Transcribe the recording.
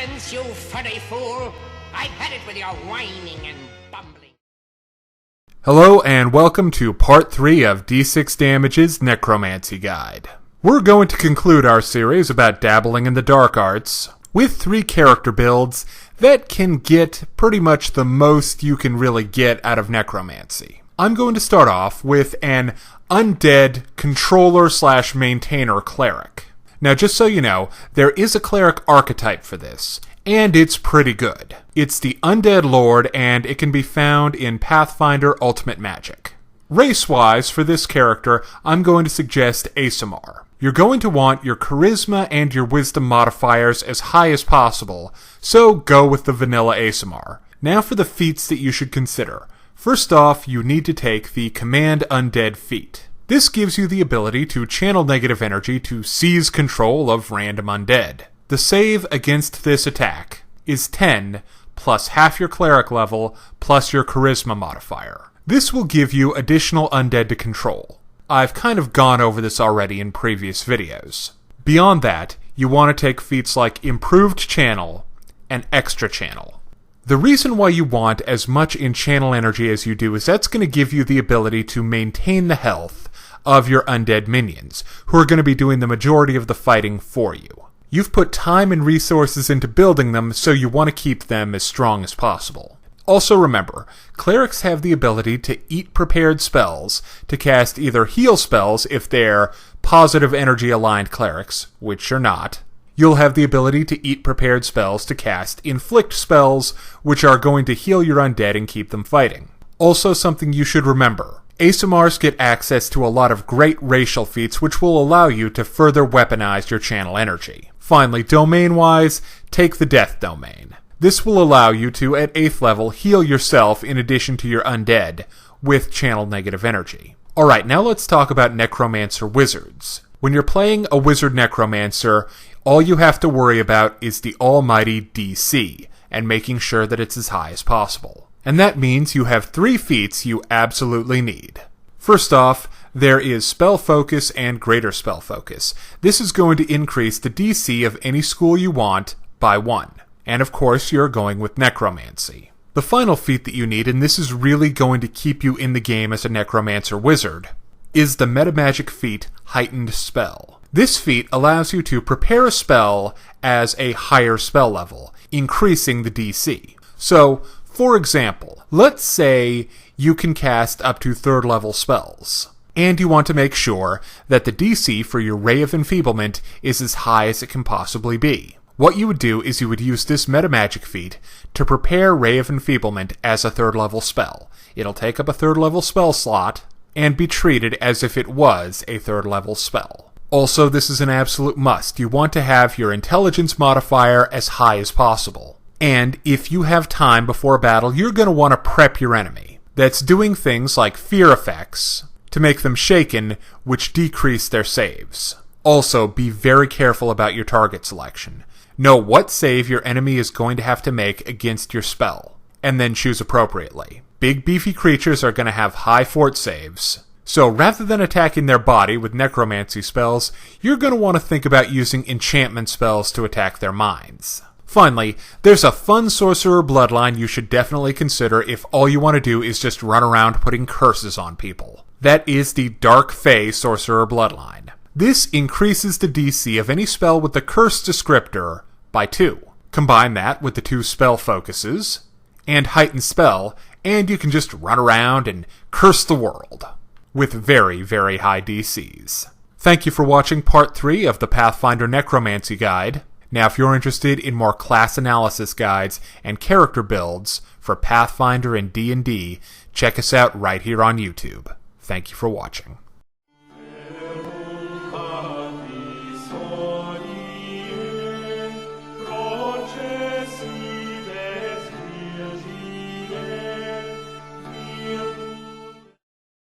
Silence, you furry fool! I've had it with your whining and bumbling. Hello and welcome to part 3 of D6 Damage's Necromancy Guide. We're going to conclude our series about dabbling in the dark arts with 3 character builds that can get pretty much the most you can really get out of necromancy. I'm going to start off with an undead controller/maintainer cleric. Now, just so you know, there is a cleric archetype for this, and it's pretty good. It's the Undead Lord, and it can be found in Pathfinder Ultimate Magic. Race-wise, for this character, I'm going to suggest Aasimar. You're going to want your Charisma and your Wisdom modifiers as high as possible, so go with the vanilla Aasimar. Now for the feats that you should consider. First off, you need to take the Command Undead feat. This gives you the ability to channel negative energy to seize control of random undead. The save against this attack is 10 plus half your cleric level plus your charisma modifier. This will give you additional undead to control. I've kind of gone over this already in previous videos. Beyond that, you want to take feats like Improved Channel and Extra Channel. The reason why you want as much in channel energy as you do is that's going to give you the ability to maintain the health of your undead minions, who are going to be doing the majority of the fighting for you. You've put time and resources into building them, so you want to keep them as strong as possible. Also remember, clerics have the ability to eat prepared spells to cast either heal spells if they're positive energy aligned clerics, which you're not. You'll have the ability to eat prepared spells to cast inflict spells, which are going to heal your undead and keep them fighting. Also something you should remember. Aasimars get access to a lot of great racial feats which will allow you to further weaponize your channel energy. Finally, domain-wise, take the Death Domain. This will allow you to, at 8th level, heal yourself in addition to your undead with channel negative energy. Alright, now let's talk about Necromancer Wizards. When you're playing a Wizard Necromancer, all you have to worry about is the almighty DC, and making sure that it's as high as possible. And that means you have 3 feats you absolutely need. First off, there is Spell Focus and Greater Spell Focus. This is going to increase the DC of any school you want by 1. And of course, you're going with Necromancy. The final feat that you need, and this is really going to keep you in the game as a Necromancer Wizard, is the Metamagic feat Heightened Spell. This feat allows you to prepare a spell as a higher spell level, increasing the DC. So, for example, let's say you can cast up to 3rd level spells, and you want to make sure that the DC for your Ray of Enfeeblement is as high as it can possibly be. What you would do is you would use this Metamagic feat to prepare Ray of Enfeeblement as a 3rd level spell. It'll take up a 3rd level spell slot and be treated as if it was a 3rd level spell. Also, this is an absolute must. You want to have your Intelligence modifier as high as possible. And if you have time before a battle, you're going to want to prep your enemy. That's doing things like fear effects to make them shaken, which decrease their saves. Also, be very careful about your target selection. Know what save your enemy is going to have to make against your spell, and then choose appropriately. Big beefy creatures are going to have high fort saves, so rather than attacking their body with necromancy spells, you're going to want to think about using enchantment spells to attack their minds. Finally, there's a fun Sorcerer Bloodline you should definitely consider if all you want to do is just run around putting curses on people. That is the Dark Fae Sorcerer Bloodline. This increases the DC of any spell with the curse descriptor by 2. Combine that with the 2 spell focuses and Heightened Spell, and you can just run around and curse the world with very, very high DCs. Thank you for watching part 3 of the Pathfinder Necromancy Guide. Now, if you're interested in more class analysis guides and character builds for Pathfinder and D&D, check us out right here on YouTube. Thank you for watching.